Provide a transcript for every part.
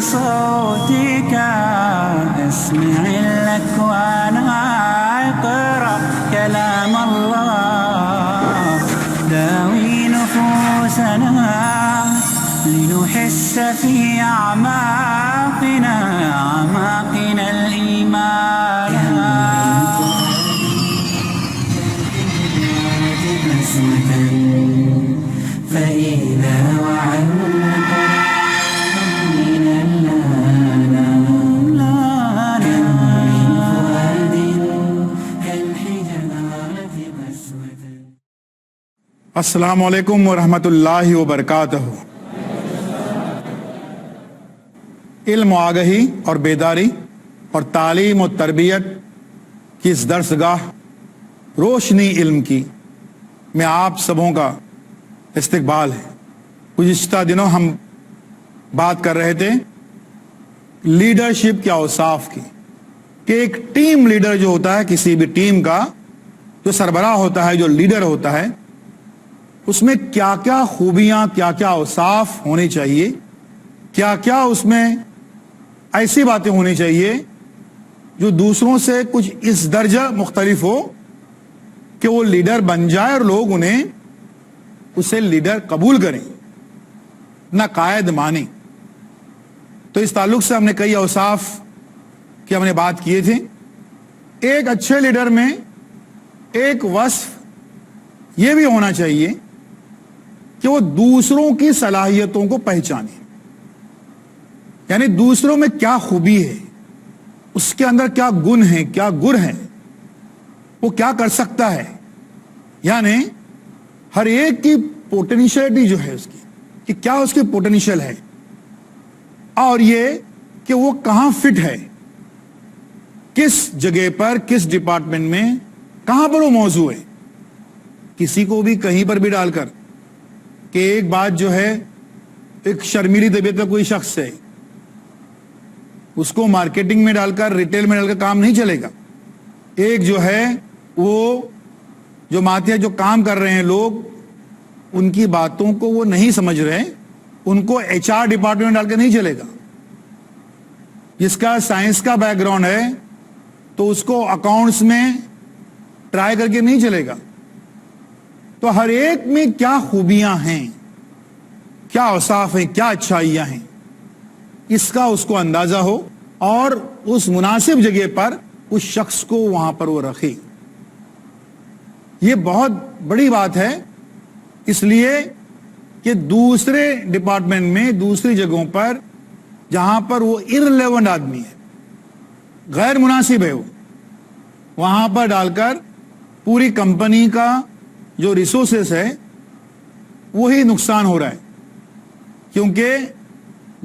بصوتك أسمع الأكوان اقرأ كلام الله داوي نفوسنا لنحس في أعماقنا الإيمان فإذا وعدت من اللعنة فؤاد كالحجارة قسوة. السلام علیکم ورحمۃ اللہ وبرکاتہ. علم و آگہی اور بیداری اور تعلیم و تربیت کی اس درسگاہ روشنی علم کی میں آپ سبوں کا استقبال ہے. گزشتہ دنوں ہم بات کر رہے تھے لیڈرشپ کے اوصاف کی کہ ایک ٹیم لیڈر جو ہوتا ہے کسی بھی ٹیم کا جو سربراہ ہوتا ہے جو لیڈر ہوتا ہے اس میں کیا کیا خوبیاں کیا کیا اوصاف ہونے چاہیے کیا کیا اس میں ایسی باتیں ہونی چاہیے جو دوسروں سے کچھ اس درجہ مختلف ہو کہ وہ لیڈر بن جائے اور لوگ انہیں اسے لیڈر قبول کریں نہ قائد مانیں. تو اس تعلق سے ہم نے کئی اوصاف کی ہم نے بات کیے تھے. ایک اچھے لیڈر میں ایک وصف یہ بھی ہونا چاہیے کہ وہ دوسروں کی صلاحیتوں کو پہچانے, یعنی دوسروں میں کیا خوبی ہے, اس کے اندر کیا گن ہے, کیا گر ہے, وہ کیا کر سکتا ہے, یعنی ہر ایک کی پوٹینشیلٹی جو ہے اس کی کہ کیا اس کی پوٹینشیل ہے اور یہ کہ وہ کہاں فٹ ہے, کس جگہ پر کس ڈپارٹمنٹ میں کہاں پر وہ موضوع ہے. کسی کو بھی کہیں پر بھی ڈال کر کہ ایک بات جو ہے ایک شرمیلی طبیعت کا کوئی شخص ہے اس کو مارکیٹنگ میں ڈال کر ریٹیل میں ڈال کر کام نہیں چلے گا. ایک جو ہے وہ جو ماتحت جو کام کر رہے ہیں لوگ ان کی باتوں کو وہ نہیں سمجھ رہے ان کو ایچ آر ڈپارٹمنٹ میں ڈال کے نہیں چلے گا. جس کا سائنس کا بیک گراؤنڈ ہے تو اس کو اکاؤنٹس میں ٹرائی کر کے نہیں چلے گا. تو ہر ایک میں کیا خوبیاں ہیں, کیا اوصاف ہیں, کیا اچھائیاں ہیں, اس کا اس کو اندازہ ہو اور اس مناسب جگہ پر اس شخص کو وہاں پر وہ رکھے. یہ بہت بڑی بات ہے اس لیے کہ دوسرے ڈپارٹمنٹ میں دوسری جگہوں پر جہاں پر وہ ارریلیونٹ آدمی ہے, غیر مناسب ہے, وہ وہاں پر ڈال کر پوری کمپنی کا جو ریسورسز ہے وہی نقصان ہو رہا ہے کیونکہ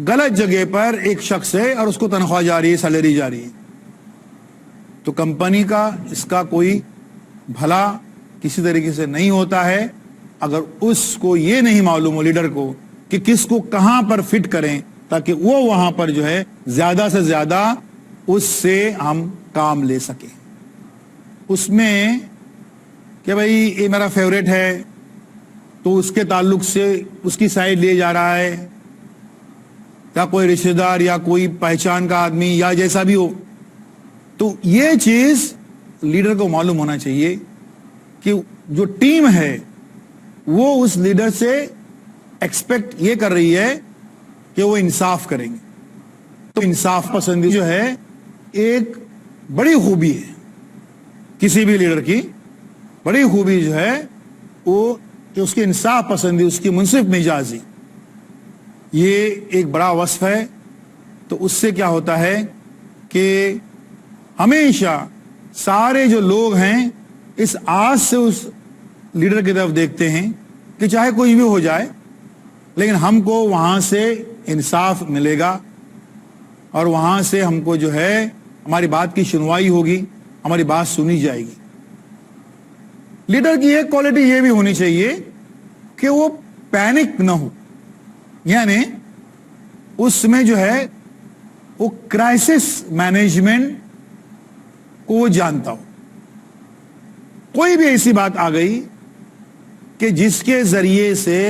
غلط جگہ پر ایک شخص ہے اور اس کو تنخواہ جا رہی ہے, سیلری جا رہی ہے. تو کمپنی کا اس کا کوئی بھلا کسی طریقے سے نہیں ہوتا ہے اگر اس کو یہ نہیں معلوم ہو لیڈر کو کہ کس کو کہاں پر فٹ کریں تاکہ وہ وہاں پر جو ہے زیادہ سے زیادہ اس سے ہم کام لے سکیں. اس میں کہ بھئی یہ میرا فیوریٹ ہے تو اس کے تعلق سے اس کی سائڈ لیے جا رہا ہے, یا کوئی رشتہ دار یا کوئی پہچان کا آدمی یا جیسا بھی ہو. تو یہ چیز لیڈر کو معلوم ہونا چاہیے کہ جو ٹیم ہے وہ اس لیڈر سے ایکسپیکٹ یہ کر رہی ہے کہ وہ انصاف کریں گے. تو انصاف پسندی جو ہے ایک بڑی خوبی ہے کسی بھی لیڈر کی. بڑی خوبی جو ہے وہ کہ اس کی انصاف پسندی, اس کی منصف مزاجی, یہ ایک بڑا وصف ہے. تو اس سے کیا ہوتا ہے کہ ہمیشہ سارے جو لوگ ہیں اس آس سے اس لیڈر کی طرف دیکھتے ہیں کہ چاہے کوئی بھی ہو جائے لیکن ہم کو وہاں سے انصاف ملے گا اور وہاں سے ہم کو جو ہے ہماری بات کی سنوائی ہوگی, ہماری بات سنی جائے گی. لیڈر کی ایک کوالٹی یہ بھی ہونی چاہیے کہ وہ پینک نہ ہو, یعنی اس میں جو ہے وہ کرائسس مینجمنٹ کو وہ جانتا ہو. کوئی بھی ایسی بات آ گئی کہ جس کے ذریعے سے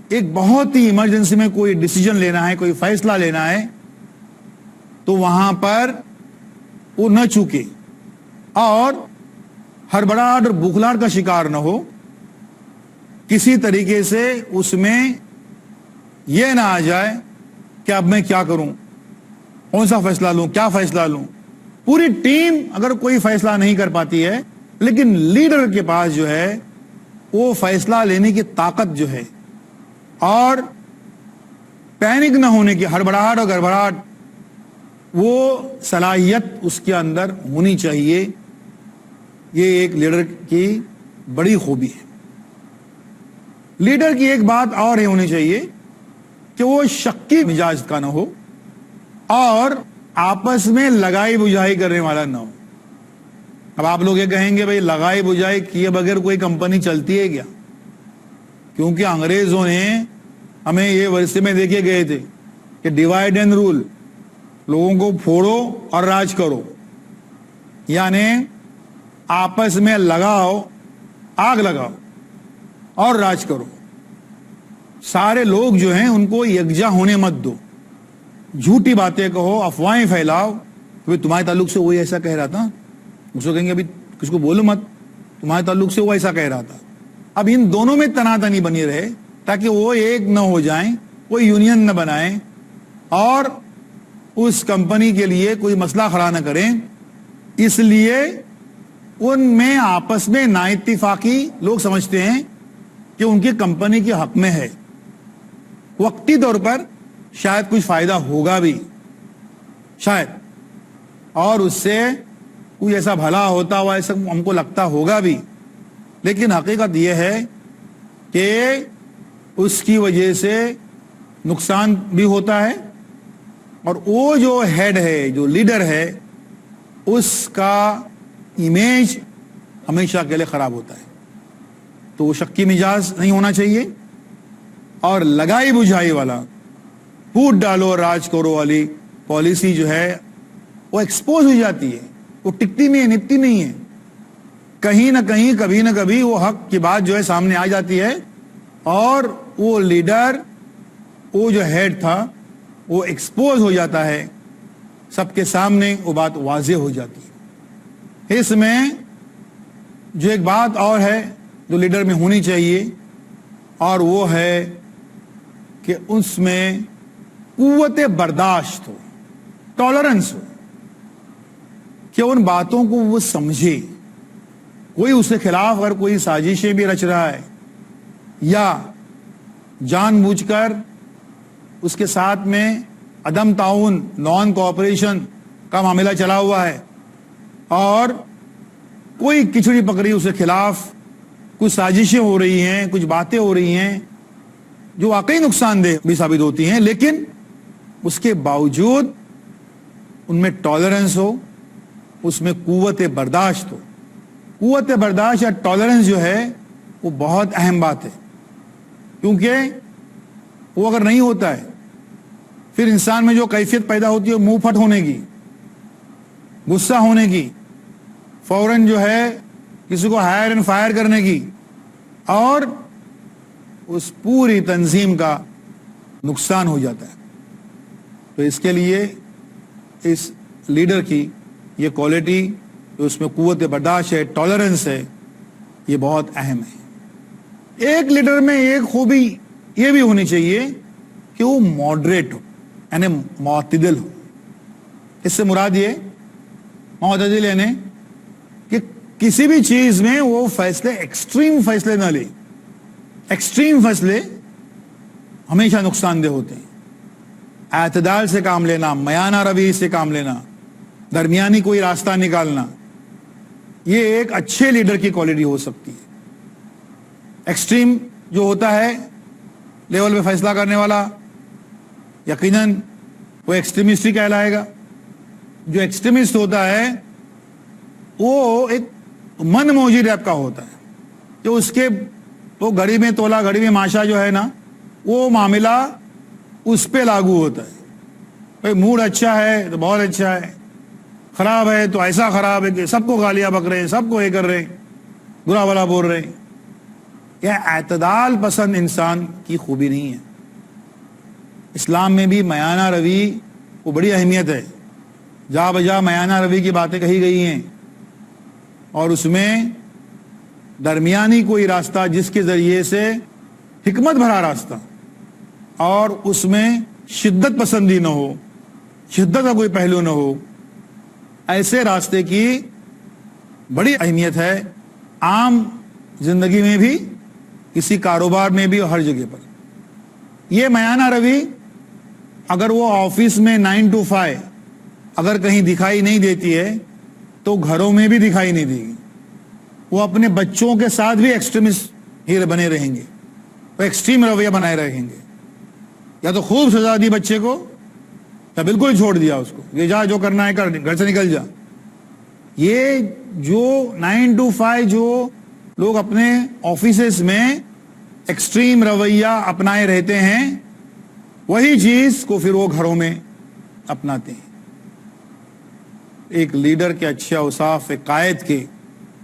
ایک بہت ہی ایمرجنسی میں کوئی ڈیسیجن لینا ہے, کوئی فیصلہ لینا ہے, تو وہاں پر وہ نہ چوکے اور ہڑبڑاہٹ اور بوکھلاہٹ کا شکار نہ ہو. کسی طریقے سے اس میں یہ نہ آ جائے کہ اب میں کیا کروں, کون سا فیصلہ لوں, کیا فیصلہ لوں. پوری ٹیم اگر کوئی فیصلہ نہیں کر پاتی ہے, لیکن لیڈر کے پاس جو ہے وہ فیصلہ لینے کی طاقت جو ہے اور پینک نہ ہونے کی, ہڑبڑاہٹ اور گڑبڑاہٹ, وہ صلاحیت اس کے اندر ہونی چاہیے. یہ ایک لیڈر کی بڑی خوبی ہے. لیڈر کی ایک بات اور یہ ہونی چاہیے کہ وہ شکی مزاج کا نہ ہو اور آپس میں لگائی بجھائی کرنے والا نہ ہو. اب آپ لوگ یہ کہیں گے بھائی لگائی بجھائی کیے بغیر کوئی کمپنی چلتی ہے کیا؟ کیونکہ انگریزوں نے ہمیں یہ ورثے میں دیکھے گئے تھے کہ ڈیوائڈ اینڈ رول, لوگوں کو پھوڑو اور راج کرو, یعنی آپس میں لگاؤ, آگ لگاؤ اور راج کرو. سارے لوگ جو ہیں ان کو یکجا ہونے مت دو, جھوٹی باتیں کہو, افواہیں پھیلاؤ کہ تمہارے تعلق سے وہی ایسا کہہ رہا تھا, اس کو کہیں گے ابھی کس کو بولو مت, تمہارے تعلق سے وہ ایسا کہہ رہا تھا. اب ان دونوں میں تناتنی بنی رہے تاکہ وہ ایک نہ ہو جائیں, کوئی یونین نہ بنائیں اور اس کمپنی کے لیے کوئی مسئلہ کھڑا نہ کریں. اس لیے ان میں آپس میں نا اتفاقی لوگ سمجھتے ہیں کہ ان کی کمپنی کے حق میں ہے. وقتی طور پر شاید کچھ فائدہ ہوگا بھی شاید, اور اس سے کوئی ایسا بھلا ہوتا ہوا ایسا ہم کو لگتا ہوگا بھی, لیکن حقیقت یہ ہے کہ اس کی وجہ سے نقصان بھی ہوتا ہے اور وہ جو ہیڈ ہے, جو لیڈر ہے, اس کا امیج ہمیشہ کے لیے خراب ہوتا ہے. تو وہ شکی مزاج نہیں ہونا چاہیے اور لگائی بجھائی والا, پھوٹ ڈالو راج کرو والی پالیسی جو ہے وہ ایکسپوز ہو جاتی ہے, وہ ٹکتی نہیں ہے, نپتی نہیں ہے. کہیں نہ کہیں کبھی نہ کبھی وہ حق کی بات جو ہے سامنے آ جاتی ہے اور وہ لیڈر, وہ جو ہیڈ تھا وہ ایکسپوز ہو جاتا ہے, سب کے سامنے وہ بات واضح ہو جاتی ہے. اس میں جو ایک بات اور ہے جو لیڈر میں ہونی چاہیے, اور وہ ہے کہ اس میں قوت برداشت ہو, ٹالرنس ہو, کہ ان باتوں کو وہ سمجھے. کوئی اس کے خلاف اگر کوئی سازشیں بھی رچ رہا ہے یا جان بوجھ کر اس کے ساتھ میں عدم تعاون, نان کوآپریشن کا معاملہ چلا ہوا ہے اور کوئی کھچڑی پکڑی اس کے خلاف کچھ سازشیں ہو رہی ہیں, کچھ باتیں ہو رہی ہیں جو واقعی نقصان دہ بھی ثابت ہوتی ہیں, لیکن اس کے باوجود ان میں ٹالرنس ہو, اس میں قوت برداشت ہو. قوت برداشت یا ٹالرنس جو ہے وہ بہت اہم بات ہے, کیونکہ وہ اگر نہیں ہوتا ہے پھر انسان میں جو کیفیت پیدا ہوتی ہے منہ پھٹ ہونے کی, غصہ ہونے کی, فوراً جو ہے کسی کو ہائر اینڈ فائر کرنے کی, اور اس پوری تنظیم کا نقصان ہو جاتا ہے. تو اس کے لیے اس لیڈر کی یہ کوالٹی جو اس میں قوت برداشت ہے, ٹالرنس ہے, یہ بہت اہم ہے. ایک لیڈر میں ایک خوبی یہ بھی ہونی چاہیے کہ وہ ماڈریٹ ہو, یعنی معتدل ہو. اس سے مراد یہ معتدل یعنی کہ کسی بھی چیز میں وہ فیصلے, ایکسٹریم فیصلے نہ لے. ایکسٹریم فیصلے ہمیشہ نقصان دہ ہوتے ہیں. اعتدال سے کام لینا, میانہ روی سے کام لینا, درمیانی کوئی راستہ نکالنا, یہ ایک اچھے لیڈر کی کوالٹی ہو سکتی ہے. ایکسٹریم جو ہوتا ہے لیول پہ فیصلہ کرنے والا, یقیناً وہ ایکسٹریمسٹ ہی کہلائے گا. جو ایکسٹریمسٹ ہوتا ہے وہ ایک من موجی ٹائپ کا ہوتا ہے, جو اس کے وہ گھڑی میں تولا گھڑی میں ماشا جو ہے نا, وہ معاملہ اس پہ لاگو ہوتا ہے. بھائی موڈ اچھا ہے تو بہت اچھا ہے, خراب ہے تو ایسا خراب ہے کہ سب کو گالیاں بک رہے ہیں, سب کو یہ کر رہے ہیں, برا بھلا بول رہے ہیں. یہ اعتدال پسند انسان کی خوبی نہیں ہے. اسلام میں بھی میانہ روی وہ بڑی اہمیت ہے. جا بجا میانہ روی کی باتیں کہی گئی ہیں، اور اس میں درمیانی کوئی راستہ جس کے ذریعے سے حکمت بھرا راستہ اور اس میں شدت پسندی نہ ہو، شدت کا کوئی پہلو نہ ہو، ایسے راستے کی بڑی اہمیت ہے عام زندگی میں بھی، کسی کاروبار میں بھی اور ہر جگہ پر۔ یہ میانہ روی اگر وہ آفس میں 9 to 5 اگر کہیں دکھائی نہیں دیتی ہے تو گھروں میں بھی دکھائی نہیں دے گی۔ وہ اپنے بچوں کے ساتھ بھی ایکسٹریمسٹ ہی بنے رہیں گے، وہ ایکسٹریم رویہ بنائے رہیں گے، یا تو خوب سزا دی بچے کو یا بالکل چھوڑ دیا اس کو، یہ جا جو کرنا ہے کر، گھر سے نکل جا۔ یہ جو 9 to 5 جو لوگ اپنے آفیسز میں ایکسٹریم رویہ اپنائے رہتے ہیں، وہی چیز کو پھر وہ گھروں میں اپناتے ہیں۔ ایک لیڈر کے اچھے اوصاف، ایک قائد کے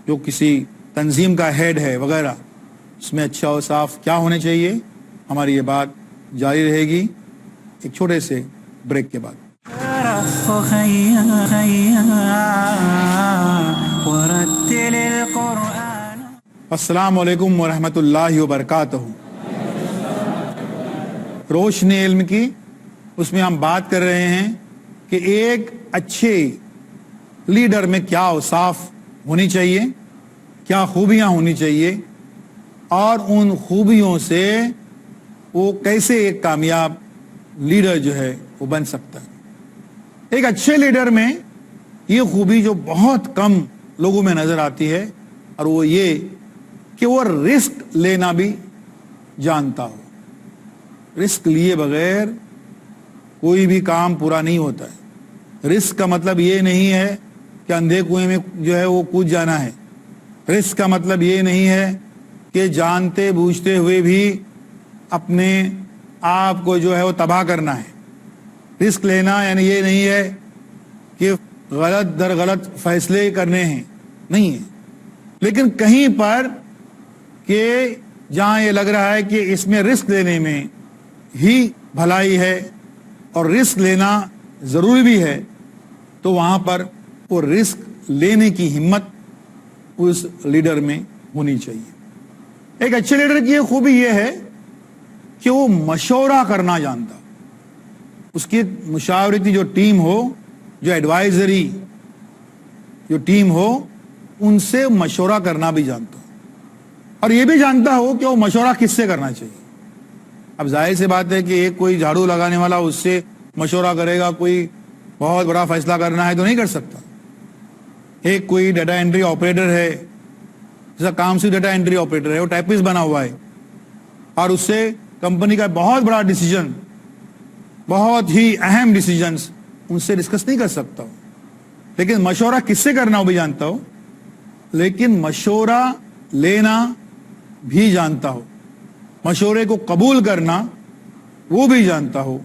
جو کسی تنظیم کا ہیڈ ہے وغیرہ، اس میں اچھا اوصاف کیا ہونے چاہیے، ہماری یہ بات جاری رہے گی ایک چھوٹے سے بریک کے بعد۔ ورتل القرآن۔ السلام علیکم ورحمۃ اللہ وبرکاتہ۔ روشنی علم کی، اس میں ہم بات کر رہے ہیں کہ ایک اچھے لیڈر میں کیا اوصاف ہونی چاہیے، کیا خوبیاں ہونی چاہیے، اور ان خوبیوں سے وہ کیسے ایک کامیاب لیڈر جو ہے وہ بن سکتا ہے۔ ایک اچھے لیڈر میں یہ خوبی جو بہت کم لوگوں میں نظر آتی ہے، اور وہ یہ کہ وہ رسک لینا بھی جانتا ہو۔ رسک لیے بغیر کوئی بھی کام پورا نہیں ہوتا ہے۔ رسک کا مطلب یہ نہیں ہے کہ اندھے کنویں میں جو ہے وہ کود جانا ہے۔ رسک کا مطلب یہ نہیں ہے کہ جانتے بوجھتے ہوئے بھی اپنے آپ کو جو ہے وہ تباہ کرنا ہے۔ رسک لینا یعنی یہ نہیں ہے کہ غلط در غلط فیصلے کرنے ہیں، نہیں ہے، لیکن کہیں پر کہ جہاں یہ لگ رہا ہے کہ اس میں رسک لینے میں ہی بھلائی ہے اور رسک لینا ضروری بھی ہے، تو وہاں پر وہ رسک لینے کی ہمت اس لیڈر میں ہونی چاہیے۔ ایک اچھے لیڈر کی خوبی یہ ہے کہ وہ مشورہ کرنا جانتا، اس کی مشاورتی جو ٹیم ہو، جو ایڈوائزری جو ٹیم ہو، ان سے مشورہ کرنا بھی جانتا ہو، اور یہ بھی جانتا ہو کہ وہ مشورہ کس سے کرنا چاہیے۔ اب ظاہر سی بات ہے کہ ایک کوئی جھاڑو لگانے والا اس سے مشورہ کرے گا، کوئی بہت بڑا فیصلہ کرنا ہے تو نہیں کر سکتا۔ ایک کوئی ڈیٹا انٹری آپریٹر ہے، جیسا کام سے ڈیٹا انٹری آپریٹر ہے، وہ ٹائپسٹ بنا ہوا ہے، اور اس سے کمپنی کا بہت بڑا ڈیسیجن، بہت ہی اہم ڈیسیجنز ان سے ڈسکس نہیں کر سکتا ہو، لیکن مشورہ کس سے کرنا وہ بھی جانتا ہو، لیکن مشورہ لینا بھی جانتا ہو، مشورے کو قبول کرنا وہ بھی جانتا ہو۔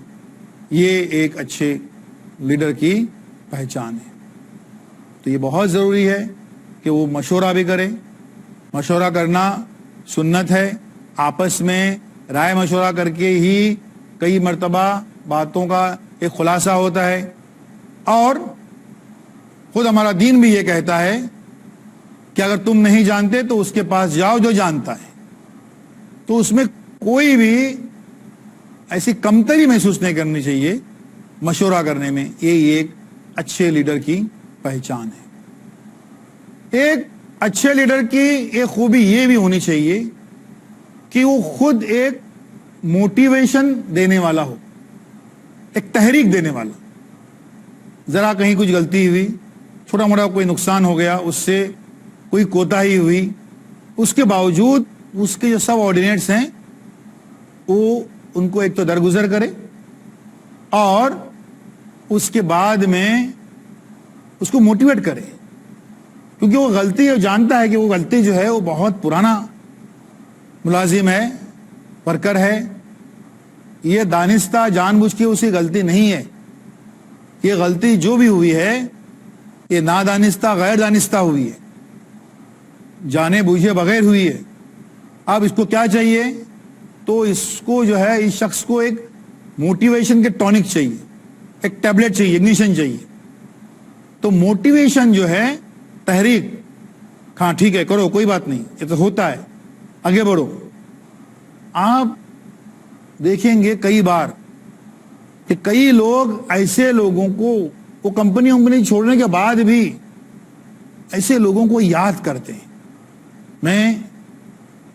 یہ ایک اچھے لیڈر کی پہچان ہے۔ تو یہ بہت ضروری ہے کہ وہ مشورہ بھی کرے۔ مشورہ کرنا سنت ہے، آپس میں رائے مشورہ کر کے ہی کئی مرتبہ باتوں کا ایک خلاصہ ہوتا ہے، اور خود ہمارا دین بھی یہ کہتا ہے کہ اگر تم نہیں جانتے تو اس کے پاس جاؤ جو جانتا ہے۔ تو اس میں کوئی بھی ایسی کمتری محسوس نہیں کرنی چاہیے مشورہ کرنے میں۔ یہ ایک اچھے لیڈر کی پہچان ہے۔ ایک اچھے لیڈر کی ایک خوبی یہ بھی ہونی چاہیے کہ وہ خود ایک موٹیویشن دینے والا ہو، ایک تحریک دینے والا۔ ذرا کہیں کچھ غلطی ہوئی، چھوٹا موٹا کوئی نقصان ہو گیا، اس سے کوئی کوتاہی ہوئی، اس کے باوجود اس کے جو سب آرڈینیٹس ہیں وہ ان کو ایک تو درگزر کرے، اور اس کے بعد میں اس کو موٹیویٹ کرے، کیونکہ وہ غلطی جانتا ہے کہ وہ غلطی جو ہے وہ بہت پرانا ملازم ہے، ورکر ہے، یہ دانستہ جان بوجھ کے اسی غلطی نہیں ہے، یہ غلطی جو بھی ہوئی ہے یہ نادانستہ غیر دانستہ ہوئی ہے، جانے بوجھے بغیر ہوئی ہے۔ اب اس کو کیا چاہیے؟ تو اس کو جو ہے اس شخص کو ایک موٹیویشن کے ٹونک چاہیے، ایک ٹیبلٹ چاہیے، اگنیشن چاہیے، تو موٹیویشن جو ہے تحریک، ہاں ٹھیک ہے کرو کوئی بات نہیں یہ تو ہوتا ہے آگے بڑھو. آپ دیکھیں گے کئی بار کہ کئی لوگ ایسے لوگوں کو وہ کمپنی چھوڑنے کے بعد بھی ایسے لوگوں کو یاد کرتے ہیں. میں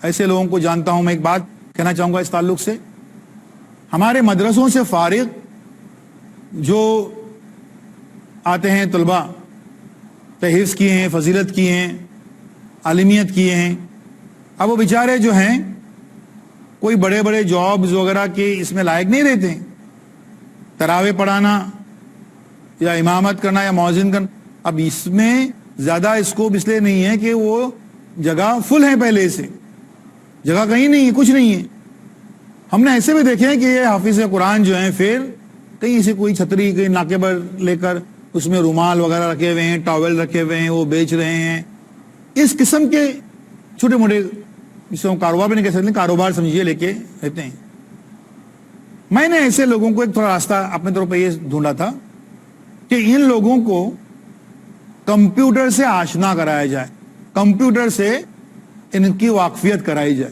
ایسے لوگوں کو جانتا ہوں. میں ایک بات کہنا چاہوں گا اس تعلق سے. ہمارے مدرسوں سے فارغ جو آتے ہیں طلباء، حفظ کیے ہیں، فضیلت کیے ہیں، عالمیت کیے ہیں، اب وہ بیچارے جو ہیں کوئی بڑے بڑے جابز وغیرہ کے اس میں لائق نہیں رہتے. تراویح پڑھانا یا امامت کرنا یا مؤذن کرنا، اب اس میں زیادہ اسکوپ اس لیے نہیں ہے کہ وہ جگہ فل ہے، پہلے سے جگہ کہیں نہیں ہے، کچھ نہیں ہے. ہم نے ایسے بھی دیکھے ہیں کہ یہ حافظ قرآن جو ہیں پھر کہیں سے کوئی چھتری کہیں ناکے پر لے کر اس میں رومال وغیرہ رکھے ہوئے ہیں، ٹاول رکھے ہوئے ہیں، وہ بیچ رہے ہیں. اس قسم کے چھوٹے موٹے جس کو کاروبار بھی نہیں کہہ سکتے، کاروبار سمجھیے لے کے رہتے ہیں. میں نے ایسے لوگوں کو ایک تھوڑا راستہ اپنے طور پہ یہ ڈھونڈا تھا کہ ان لوگوں کو کمپیوٹر سے آشنا کرایا جائے، کمپیوٹر سے ان کی واقفیت کرائی جائے.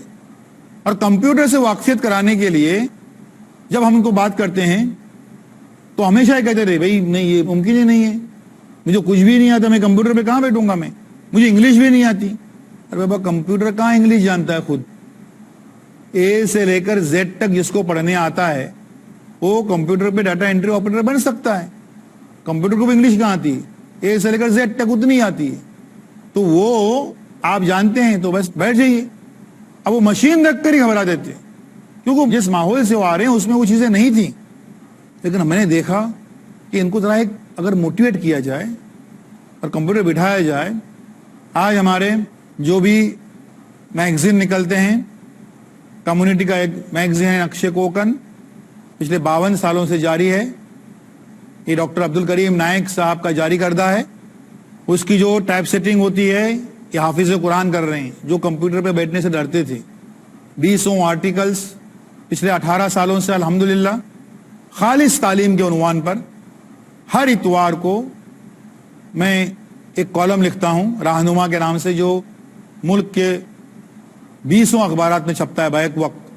اور کمپیوٹر سے واقفیت کرانے کے لیے جب ہم ان کو بات کرتے ہیں تو ہمیشہ یہ کہتے رہے بھائی نہیں یہ ممکن ہی نہیں ہے، مجھے کچھ بھی نہیں آتا، میں کمپیوٹر پہ کہاں بیٹھوں گا، میں مجھے انگلش بھی نہیں آتی. ارے بابا کمپیوٹر کہاں انگلش جانتا ہے؟ خود اے سے لے کر زیڈ تک جس کو پڑھنے آتا ہے وہ کمپیوٹر پہ ڈاٹا انٹری آپریٹر بن سکتا ہے. کمپیوٹر کو بھی انگلش کہاں آتی ہے؟ اے سے لے کر زیڈ تک اتنی آتی ہے. تو وہ آپ جانتے ہیں تو بس بیٹھ جائیے. اب وہ مشین رکھ کر ہی گھبرا دیتے کیونکہ جس ماحول سے وہ آ رہے ہیں اس میں وہ چیزیں نہیں تھیں. لیکن میں نے دیکھا کہ ان کو ذرا ایک اگر موٹیویٹ کیا جائے اور کمپیوٹر بٹھایا جائے. آج ہمارے جو بھی میگزین نکلتے ہیں، کمیونٹی کا ایک میگزین ہے نقش کوکن، پچھلے 52 سالوں سے جاری ہے. یہ ڈاکٹر عبد الکریم نائک صاحب کا جاری کردہ ہے. اس کی جو ٹائپ سیٹنگ ہوتی ہے یہ حافظ قرآن کر رہے ہیں جو کمپیوٹر پہ بیٹھنے سے ڈرتے تھے. 20 آرٹیکلز پچھلے 18 سالوں سے الحمدللہ خالص تعلیم کے عنوان پر ہر اتوار کو میں ایک کالم لکھتا ہوں رہنما کے نام سے، جو ملک کے 20 اخبارات میں چھپتا ہے بیک وقت.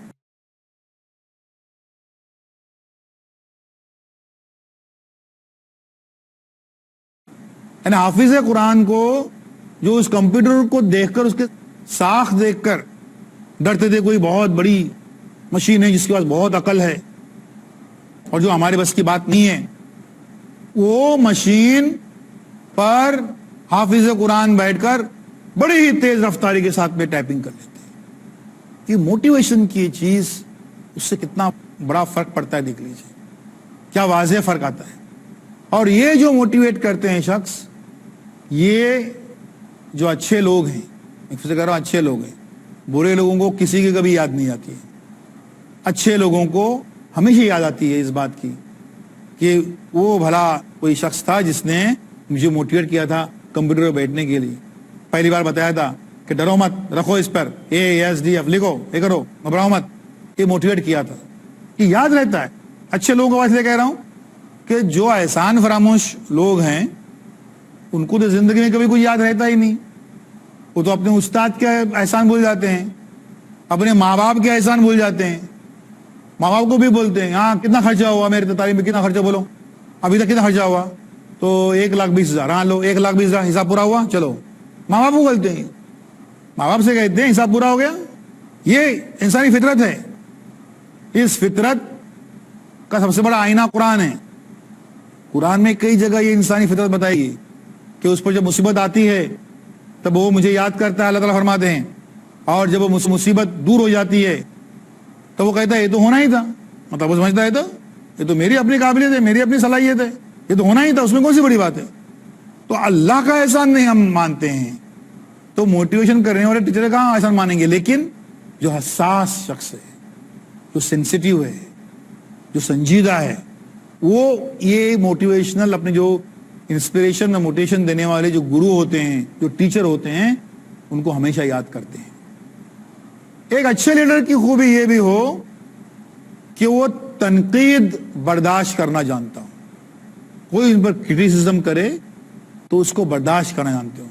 یعنی حافظ قرآن کو جو اس کمپیوٹر کو دیکھ کر اس کے ساخت دیکھ کر ڈرتے تھے کوئی بہت بڑی مشین ہے جس کے پاس بہت عقل ہے اور جو ہمارے بس کی بات نہیں ہے، وہ مشین پر حافظ قرآن بیٹھ کر بڑی ہی تیز رفتاری کے ساتھ میں ٹائپنگ کر لیتے ہیں. یہ موٹیویشن کی چیز، اس سے کتنا بڑا فرق پڑتا ہے دیکھ لیجیے، کیا واضح فرق آتا ہے. اور یہ جو موٹیویٹ کرتے ہیں شخص، یہ جو اچھے لوگ ہیں، میں پھر سے کہہ رہا ہوں اچھے لوگ ہیں، برے لوگوں کو کسی کی کبھی یاد نہیں آتی ہے. اچھے لوگوں کو ہمیشہ یاد آتی ہے اس بات کی کہ وہ بھلا کوئی شخص تھا جس نے مجھے موٹیویٹ کیا تھا کمپیوٹر پہ بیٹھنے کے لیے. پہلی بار بتایا تھا کہ ڈرو مت، رکھو اس پر ASDF لکھو، یہ کرو، گھبراؤ مت. یہ موٹیویٹ کیا تھا. یہ یاد رہتا ہے. اچھے لوگوں کو واسطے لے کہہ رہا ہوں کہ جو احسان فراموش لوگ ہیں ان کو تو زندگی میں کبھی کوئی یاد رہتا ہی نہیں. وہ تو اپنے استاد کے احسان بھول جاتے ہیں، اپنے ماں باپ کے احسان بھول جاتے ہیں. ماں باپ کو بھی بولتے ہیں ہاں کتنا خرچہ ہوا میرے تعلیم میں، کتنا خرچہ بولو ابھی تک کتنا خرچہ ہوا، تو 1,20,000. ہاں لو 1,20,000 حساب پورا ہوا، چلو. ماں باپ کو بولتے ہیں، ماں باپ سے کہتے ہیں حساب پورا ہو گیا. یہ انسانی فطرت ہے. اس فطرت کا سب سے بڑا آئینہ قرآن ہے. قرآن میں کئی جگہ یہ انسانی فطرت بتائی گئی کہ اس پر جب مصیبت آتی ہے تب وہ مجھے یاد کرتا ہے، اللہ تعالیٰ فرماتے ہیں. اور جب وہ مصیبت دور ہو جاتی ہے تو وہ کہتا ہے یہ تو ہونا ہی تھا. مطلب وہ سمجھتا ہے تو یہ تو میری اپنی قابلیت ہے، میری اپنی صلاحیت ہے، یہ تو ہونا ہی تھا، اس میں کون سی بڑی بات ہے. تو اللہ کا احسان نہیں ہم مانتے ہیں تو موٹیویشن کرنے والے ٹیچر کہاں احسان مانیں گے. لیکن جو حساس شخص ہے، جو سینسیٹیو ہے، جو سنجیدہ ہے، وہ یہ موٹیویشنل اپنے جو انسپریشن اور موٹیویشن دینے والے جو گرو ہوتے ہیں، جو ٹیچر ہوتے ہیں، ان کو ہمیشہ یاد کرتے ہیں. ایک اچھے لیڈر کی خوبی یہ بھی ہو کہ وہ تنقید برداشت کرنا جانتا ہو. کوئی ان پر کرٹیسزم کرے تو اس کو برداشت کرنا جانتے ہو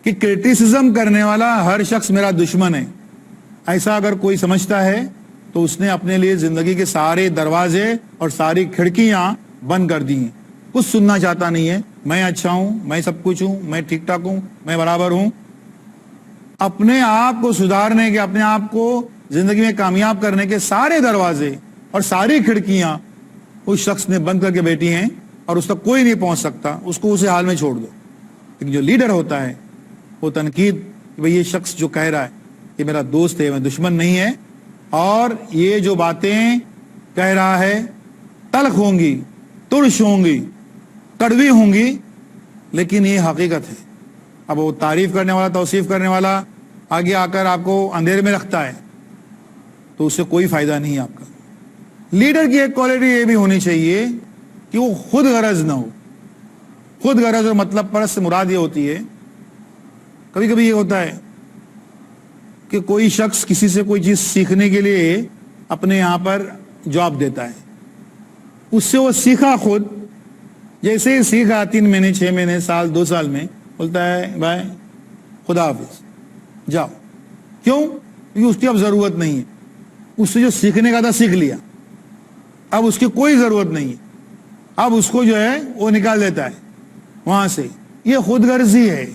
کہ کرٹیسزم کرنے والا ہر شخص میرا دشمن ہے. ایسا اگر کوئی سمجھتا ہے تو اس نے اپنے لیے زندگی کے سارے دروازے اور ساری کھڑکیاں بند کر دی ہیں. کچھ سننا چاہتا نہیں ہے. میں اچھا ہوں, میں سب کچھ ہوں, میں ٹھیک ٹھاک ہوں, میں برابر ہوں. اپنے آپ کو سدھارنے کے, اپنے آپ کو زندگی میں کامیاب کرنے کے سارے دروازے اور ساری کھڑکیاں اس شخص نے بند کر کے بیٹھی ہیں اور اس تک کوئی نہیں پہنچ سکتا. اس کو اسی حال میں چھوڑ دو. لیکن جو لیڈر ہوتا ہے وہ تنقید کہ بھئی یہ شخص جو کہہ رہا ہے یہ میرا دوست ہے, میں دشمن نہیں ہے, اور یہ جو باتیں کہہ رہا ہے تلخ ہوں گی, ترش ہوں گی, کڑوی ہوں گی, لیکن یہ حقیقت ہے. اب وہ تعریف کرنے والا, توصیف کرنے والا آگے آ کر آپ کو اندھیرے میں رکھتا ہے تو اس سے کوئی فائدہ نہیں ہے آپ کا. لیڈر کی ایک کوالٹی یہ بھی ہونی چاہیے کہ وہ خود غرض نہ ہو. خود غرض اور مطلب پرست سے مراد یہ ہوتی ہے, کبھی کبھی یہ ہوتا ہے کہ کوئی شخص کسی سے کوئی چیز سیکھنے کے لیے اپنے یہاں پر جاب دیتا ہے, اس سے وہ سیکھا خود, جیسے ہی سیکھا 3 مہینے 6 مہینے سال 2 سال میں بولتا ہے بھائی خدا حافظ جاؤ. کیوں؟ کیونکہ اس کی اب ضرورت نہیں ہے. اس سے جو سیکھنے کا تھا سیکھ لیا, اب اس کی کوئی ضرورت نہیں ہے. اب اس کو جو ہے وہ نکال دیتا ہے وہاں سے. یہ خود غرضی ہے,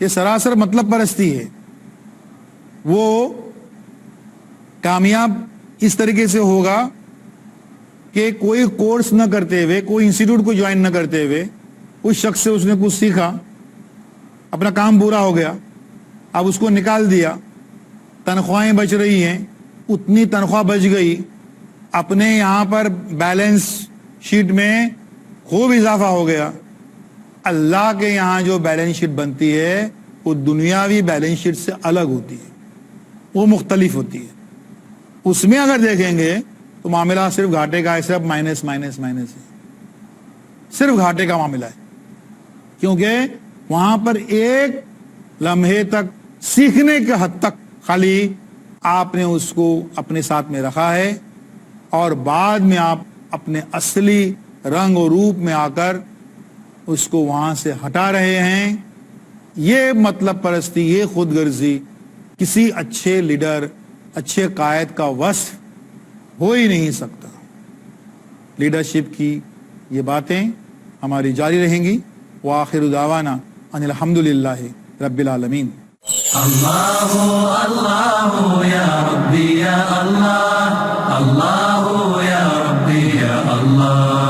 یہ سراسر مطلب پرستی ہے. وہ کامیاب اس طریقے سے ہوگا کہ کوئی کورس نہ کرتے ہوئے, کوئی انسٹیٹیوٹ کو جوائن نہ کرتے ہوئے, اس شخص سے اس نے کچھ سیکھا, اپنا کام پورا ہو گیا, اب اس کو نکال دیا, تنخواہیں بچ رہی ہیں, اتنی تنخواہ بچ گئی, اپنے یہاں پر بیلنس شیٹ میں خوب اضافہ ہو گیا. اللہ کے یہاں جو بیلنس شیٹ بنتی ہے وہ دنیاوی بیلنس شیٹ سے الگ ہوتی ہے, وہ مختلف ہوتی ہے. اس میں اگر دیکھیں گے تو معاملہ صرف گھاٹے کا ہے, صرف مائنس مائنس مائنس ہے, صرف گھاٹے کا معاملہ ہے. کیونکہ وہاں پر ایک لمحے تک سیکھنے کے حد تک خالی آپ نے اس کو اپنے ساتھ میں رکھا ہے, اور بعد میں آپ اپنے اصلی رنگ اور روپ میں آ کر اس کو وہاں سے ہٹا رہے ہیں. یہ مطلب پرستی, یہ خود غرضی کسی اچھے لیڈر, اچھے قائد کا وصف ہو ہی نہیں سکتا. لیڈرشپ کی یہ باتیں ہماری جاری رہیں گی. وآخر دعوانا ان الحمدللہ رب العالمین. اللہ اللہ یا ربی یا اللہ, اللہ یا ربی یا اللہ.